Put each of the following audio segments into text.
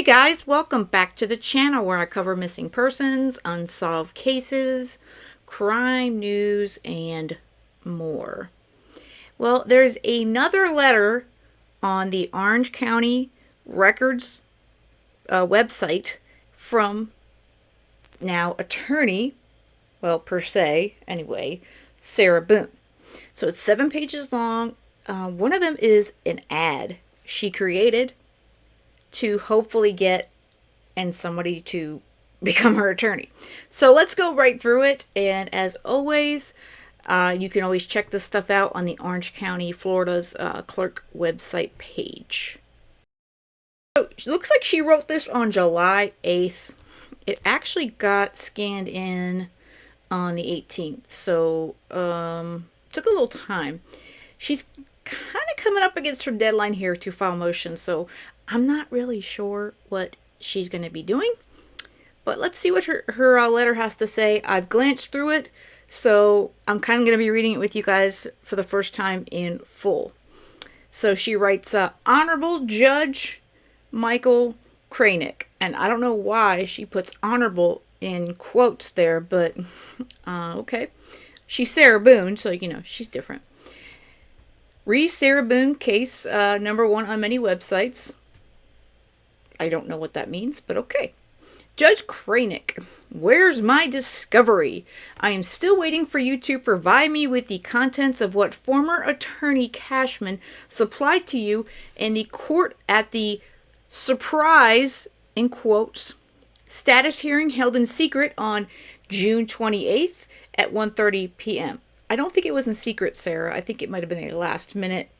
Hey guys, welcome back to the channel where I cover missing persons, unsolved cases, crime news, and more. Well, there's another letter on the Orange County Records website from now attorney, well, per se, anyway, Sarah Boone. So it's 7 pages long. One of them is an ad she created to hopefully get and somebody to become her attorney. So let's go right through it. And as always, you can always check this stuff out on the Orange County, Florida's clerk website page. So it looks like she wrote this on July 8th. It actually got scanned in on the 18th. So took a little time. She's kind of coming up against her deadline here to file motion. So I'm not really sure what she's going to be doing, but let's see what her letter has to say. I've glanced through it, so I'm kind of going to be reading it with you guys for the first time in full. So she writes, Honorable Judge Michael Kraynick, and I don't know why she puts honorable in quotes there, but okay. She's Sarah Boone, so you know she's different. Sarah Boone case number 1 on many websites. I don't know what that means, but okay. Judge Kraynick, where's my discovery? I am still waiting for you to provide me with the contents of what former attorney Cashman supplied to you in the court at the surprise, in quotes, status hearing held in secret on June 28th at 1:30 p.m. I don't think it was in secret, Sarah. I think it might have been a last minute,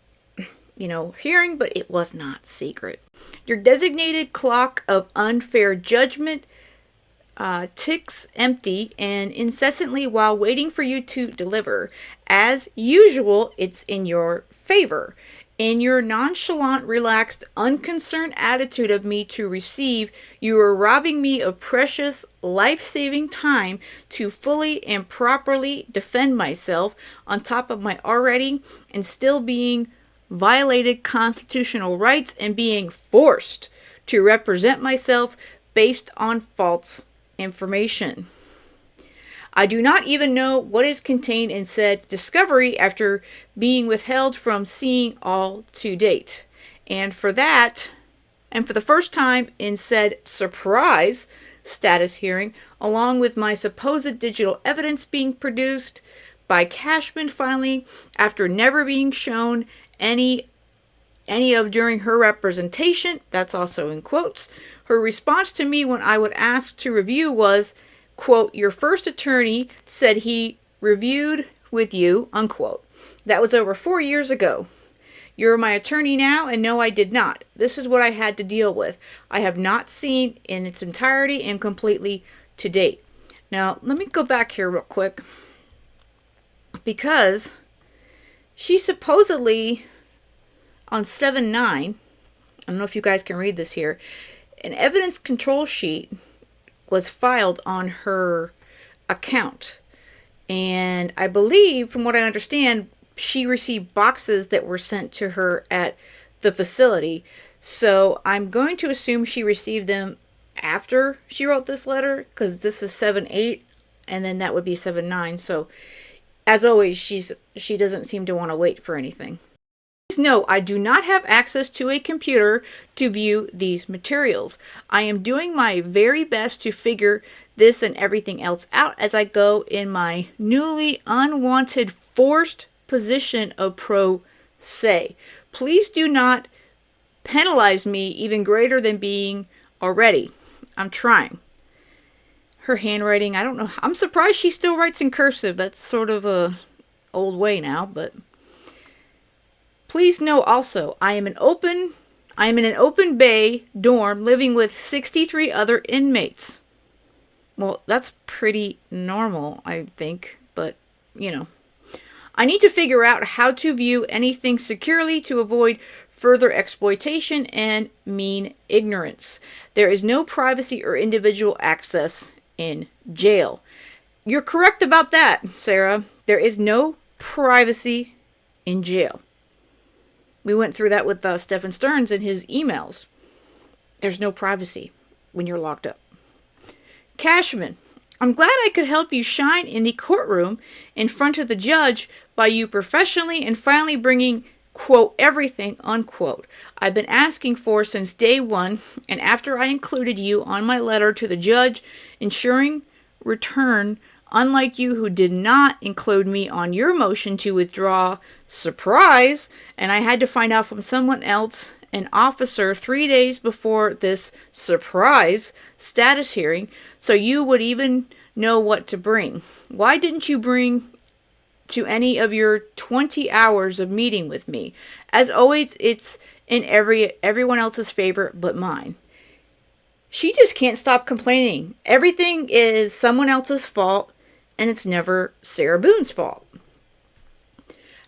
hearing, but it was not secret. Your designated clock of unfair judgment ticks empty and incessantly while waiting for you to deliver. As usual, it's in your favor. In your nonchalant, relaxed, unconcerned attitude of me to receive, you are robbing me of precious, life-saving time to fully and properly defend myself on top of my already and still being violated constitutional rights and being forced to represent myself based on false information. I do not even know what is contained in said discovery after being withheld from seeing all to date. And for that, and for the first time in said surprise status hearing, along with my supposed digital evidence being produced by Cashman finally, after never being shown any of during her representation, that's also in quotes, her response to me when I would ask to review was, quote, your first attorney said he reviewed with you, unquote. That was over 4 years ago. You're my attorney now, and no, I did not. This is what I had to deal with. I have not seen in its entirety and completely to date. Now, let me go back here real quick, because she supposedly on 7/9, I don't know if you guys can read this here, an evidence control sheet was filed on her account. And I believe, from what I understand, she received boxes that were sent to her at the facility. So I'm going to assume she received them after she wrote this letter, because this is 7/8, and then that would be 7/9. So as always, she doesn't seem to want to wait for anything. No, I do not have access to a computer to view these materials. I am doing my very best to figure this and everything else out as I go in my newly unwanted forced position of pro se. Please do not penalize me even greater than being already. I'm trying. Her handwriting, I don't know. I'm surprised she still writes in cursive. That's sort of a old way now, but please know also, I am in an open bay dorm living with 63 other inmates. Well, that's pretty normal, I think, but, I need to figure out how to view anything securely to avoid further exploitation and mean ignorance. There is no privacy or individual access in jail. You're correct about that, Sarah. There is no privacy in jail. We went through that with Stephen Stearns in his emails. There's no privacy when you're locked up. Cashman, I'm glad I could help you shine in the courtroom in front of the judge by you professionally and finally bringing, quote, everything, unquote, I've been asking for since day one, and after I included you on my letter to the judge ensuring return, unlike you who did not include me on your motion to withdraw, surprise, and I had to find out from someone else, an officer, 3 days before this surprise status hearing, so you would even know what to bring. Why didn't you bring to any of your 20 hours of meeting with me? As always, it's in everyone else's favor but mine. She just can't stop complaining. Everything is someone else's fault, and it's never Sarah Boone's fault.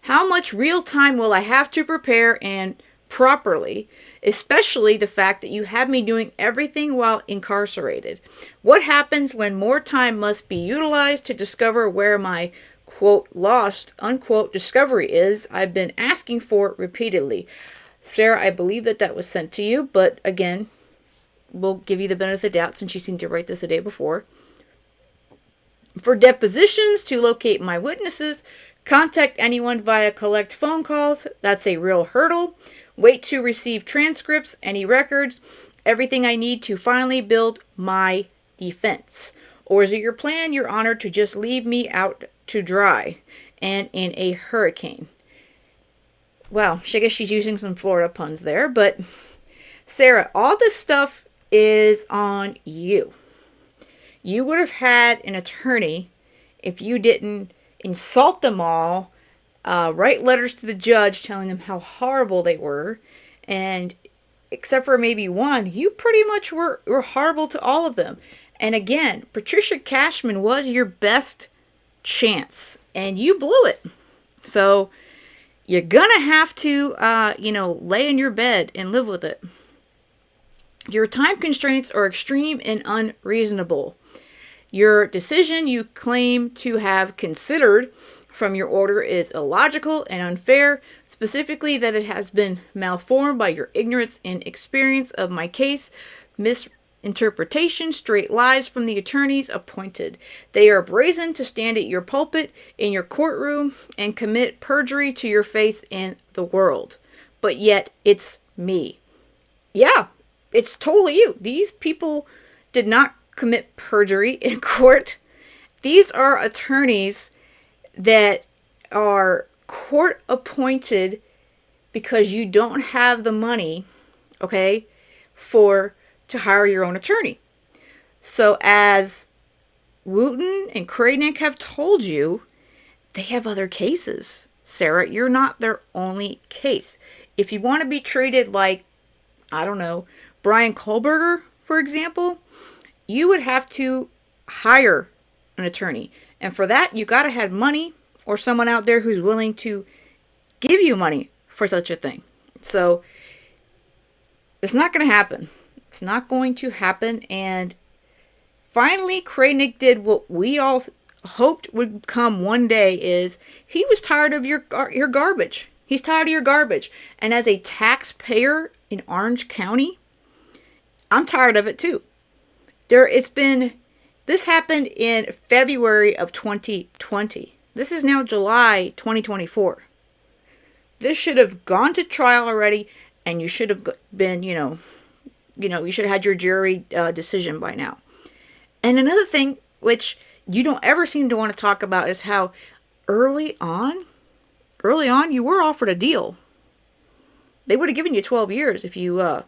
How much real time will I have to prepare and properly, especially the fact that you have me doing everything while incarcerated? What happens when more time must be utilized to discover where my, quote, lost, unquote, discovery is I've been asking for repeatedly? Sarah, I believe that was sent to you, but again, we'll give you the benefit of the doubt since you seemed to write this the day before. For depositions, to locate my witnesses, contact anyone via collect phone calls. That's a real hurdle. Wait to receive transcripts, any records, everything I need to finally build my defense. Or is it your plan, Your Honor, to just leave me out to dry and in a hurricane? Well, I guess she's using some Florida puns there, but Sarah, all this stuff is on you. You would have had an attorney if you didn't insult them all, write letters to the judge telling them how horrible they were, and except for maybe one, you pretty much were horrible to all of them. And again, Patricia Cashman was your best chance, and you blew it. So you're gonna have to, lay in your bed and live with it. Your time constraints are extreme and unreasonable. Your decision you claim to have considered from your order is illogical and unfair, specifically that it has been malformed by your ignorance and experience of my case, misinterpretation, straight lies from the attorneys appointed. They are brazen to stand at your pulpit in your courtroom and commit perjury to your face and the world. But yet, it's me. Yeah, it's totally you. These people did not commit perjury in court. These are attorneys that are court appointed because you don't have the money, okay, to hire your own attorney. So as Wooten and Kraynick have told you, they have other cases. Sarah, you're not their only case. If you want to be treated like, I don't know, Brian Kohlberger, for example, you would have to hire an attorney. And for that, you got to have money or someone out there who's willing to give you money for such a thing. So it's not going to happen. It's not going to happen. And finally, Kraynick did what we all hoped would come one day, is he was tired of your garbage. He's tired of your garbage. And as a taxpayer in Orange County, I'm tired of it too. This happened in February of 2020. This is now July 2024. This should have gone to trial already, and you should have been, you should have had your jury decision by now. And another thing, which you don't ever seem to want to talk about, is how early on, you were offered a deal. They would have given you 12 years if you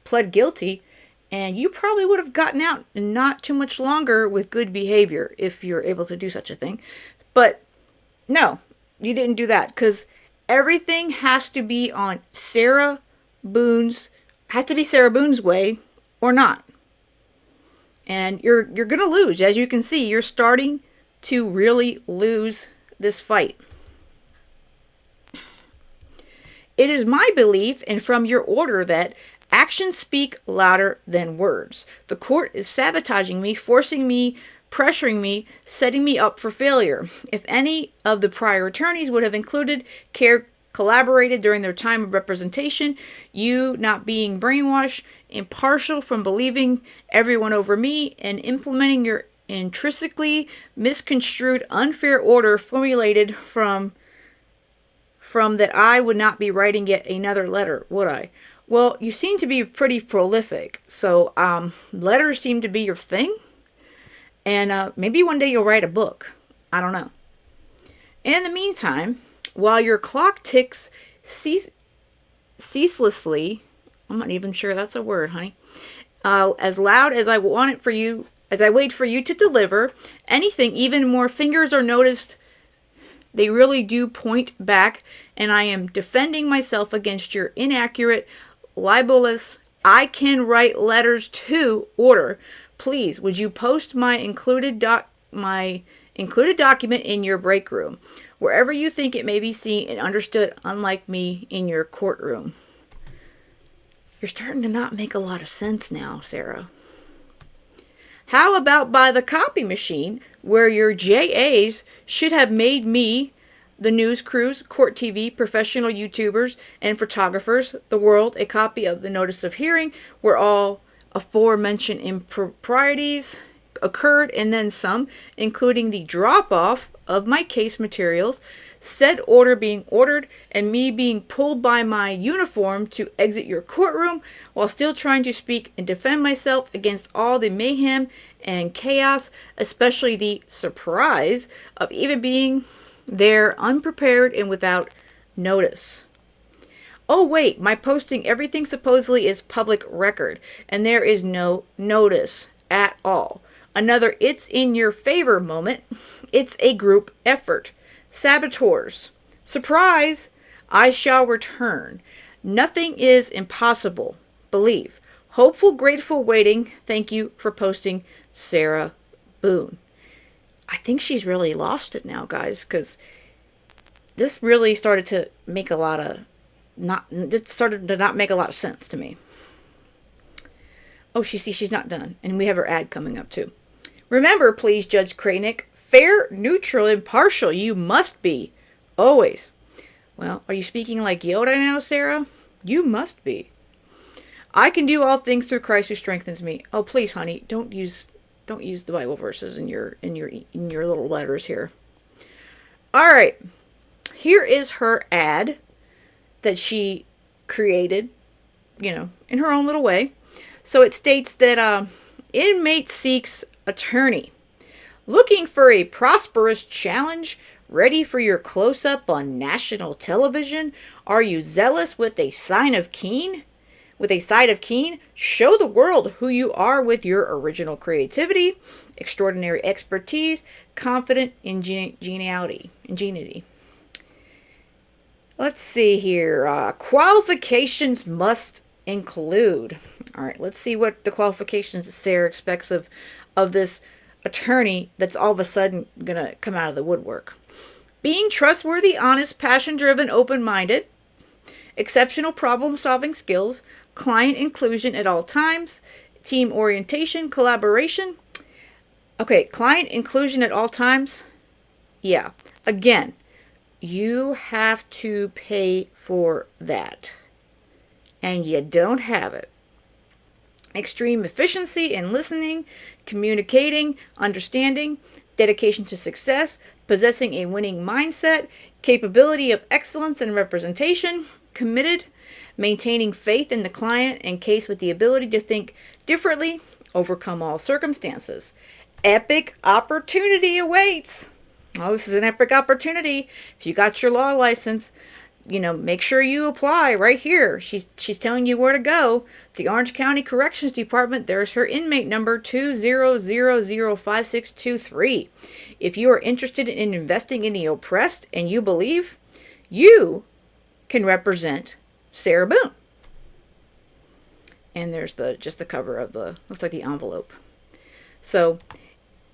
pled guilty, and you probably would have gotten out in not too much longer with good behavior if you're able to do such a thing. But no, you didn't do that, because everything has to be Sarah Boone's way or not. And you're going to lose. As you can see, you're starting to really lose this fight. It is my belief, and from your order, that actions speak louder than words. The court is sabotaging me, forcing me, pressuring me, setting me up for failure. If any of the prior attorneys would have included collaborated during their time of representation, you not being brainwashed, impartial from believing everyone over me, and implementing your intrinsically misconstrued unfair order formulated from that I would not be writing yet another letter, would I? Well, you seem to be pretty prolific, so letters seem to be your thing, and maybe one day you'll write a book. I don't know. In the meantime, while your clock ticks ceaselessly, I'm not even sure that's a word, honey, as loud as I want it for you, as I wait for you to deliver anything, even more fingers are noticed. They really do point back, and I am defending myself against your inaccurate, libelous, I can write letters to order. Please, would you post my included document in your break room, wherever you think it may be seen and understood, unlike me in your courtroom. You're starting to not make a lot of sense now, Sarah. How about by the copy machine, where your JAs should have made me, the news crews, court TV, professional YouTubers, and photographers, the world, a copy of the notice of hearing, where all aforementioned improprieties occurred, and then some, including the drop-off of my case materials, said order being ordered, and me being pulled by my uniform to exit your courtroom while still trying to speak and defend myself against all the mayhem and chaos, especially the surprise of even being there unprepared and without notice. Oh wait, my posting everything supposedly is public record, and there is no notice at all. Another it's in your favor moment. It's a group effort. Saboteurs. Surprise! I shall return. Nothing is impossible. Believe. Hopeful, grateful, waiting. Thank you for posting, Sarah Boone. I think she's really lost it now, guys, because this really started to make a lot of not make a lot of sense to me. Oh, she's not done, and we have her ad coming up too. Remember, please, Judge Kraynick, fair, neutral, impartial. You must be, always. Well, are you speaking like Yoda now, Sarah? You must be. I can do all things through Christ who strengthens me. Oh, please, honey, don't use the Bible verses in your little letters here. All right, here is her ad that she created, in her own little way. So it states that inmate seeks attorney, looking for a prosperous challenge, ready for your close-up on national television. Are you zealous with a side of keen? Show the world who you are with your original creativity, extraordinary expertise, confident ingenuity. Let's see here. Qualifications must include. All right, let's see what the qualifications Sarah expects of this attorney that's all of a sudden going to come out of the woodwork. Being trustworthy, honest, passion-driven, open-minded, exceptional problem-solving skills, client inclusion at all times, team orientation, collaboration. Okay, client inclusion at all times. Yeah. Again, you have to pay for that. And you don't have it. Extreme efficiency in listening, communicating, understanding, dedication to success, possessing a winning mindset, capability of excellence and representation, committed, maintaining faith in the client and case with the ability to think differently, overcome all circumstances. Epic opportunity awaits. Oh, this is an epic opportunity. If you got your law license, make sure you apply right here. She's telling you where to go. The Orange County Corrections Department, there's her inmate number 2005623. If you are interested in investing in the oppressed and you believe, you can represent Sarah Boone. And there's just the cover of looks like the envelope. So,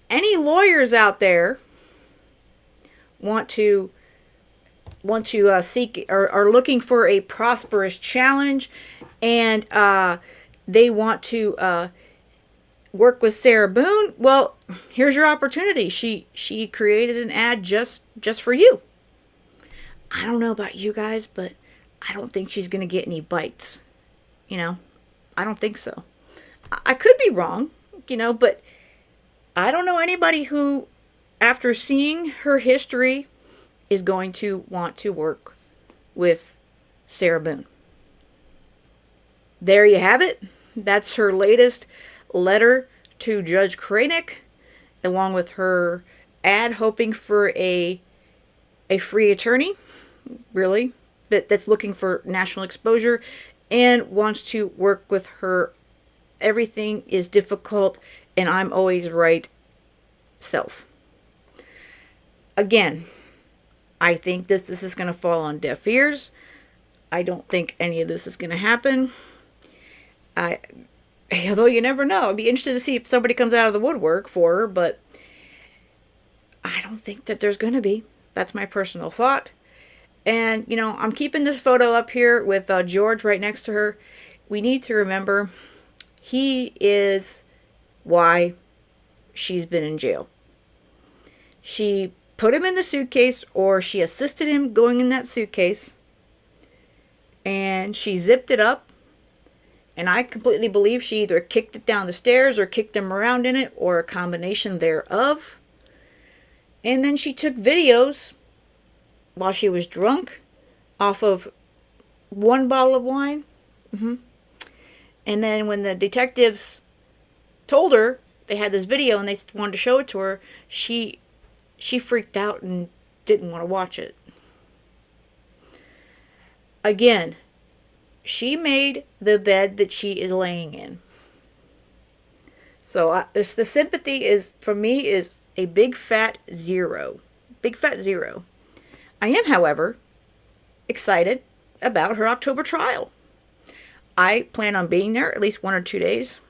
any lawyers out there want to seek or are looking for a prosperous challenge, and they want to work with Sarah Boone, well, here's your opportunity. She created an ad just for you. I don't know about you guys, but I don't think she's going to get any bites. You know, I don't think so. I could be wrong, but I don't know anybody who, after seeing her history, is going to want to work with Sarah Boone. There you have it. That's her latest letter to Judge Kraynick, along with her ad hoping for a free attorney, really, that's looking for national exposure and wants to work with her. Everything is difficult and I'm always right self. Again, I think this is going to fall on deaf ears. I don't think any of this is going to happen. Although you never know. I'd be interested to see if somebody comes out of the woodwork for her, but I don't think that there's going to be. That's my personal thought. And, I'm keeping this photo up here with George right next to her. We need to remember he is why she's been in jail. She put him in the suitcase, or she assisted him going in that suitcase, and she zipped it up. And I completely believe she either kicked it down the stairs or kicked him around in it, or a combination thereof. And then she took videos while she was drunk off of one bottle of wine. And then when the detectives told her they had this video and they wanted to show it to her, she freaked out and didn't want to watch it. Again, she made the bed that she is laying in. So the sympathy is, for me, is a big fat zero. Big fat zero. I am, however, excited about her October trial. I plan on being there at least 1 or 2 days.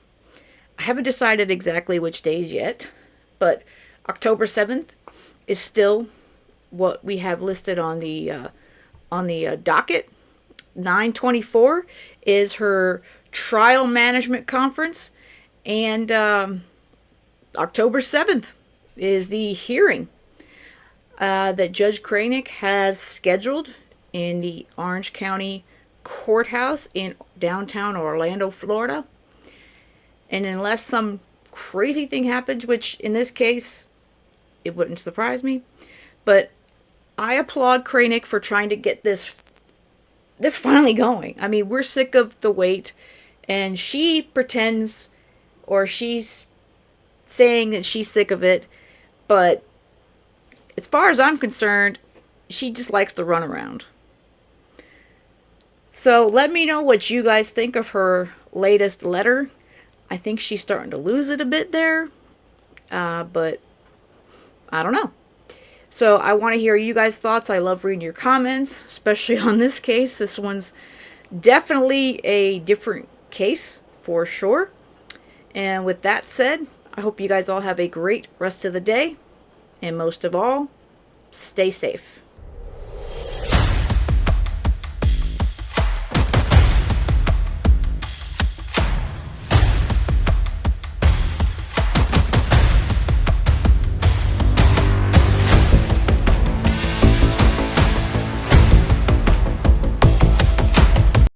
I haven't decided exactly which days yet, but October 7th is still what we have listed on the docket. 9/24 is her trial management conference, and October 7th is the hearing that Judge Kraynick has scheduled in the Orange County Courthouse in downtown Orlando, Florida. And unless some crazy thing happens, which in this case, it wouldn't surprise me, but I applaud Kraynick for trying to get this finally going. I mean, we're sick of the wait, and she pretends, or she's saying that she's sick of it, but as far as I'm concerned, she just likes to run around. So let me know what you guys think of her latest letter. I think she's starting to lose it a bit there, but I don't know. So I want to hear you guys' thoughts. I love reading your comments, especially on this case. This one's definitely a different case for sure. And with that said, I hope you guys all have a great rest of the day. And most of all, stay safe.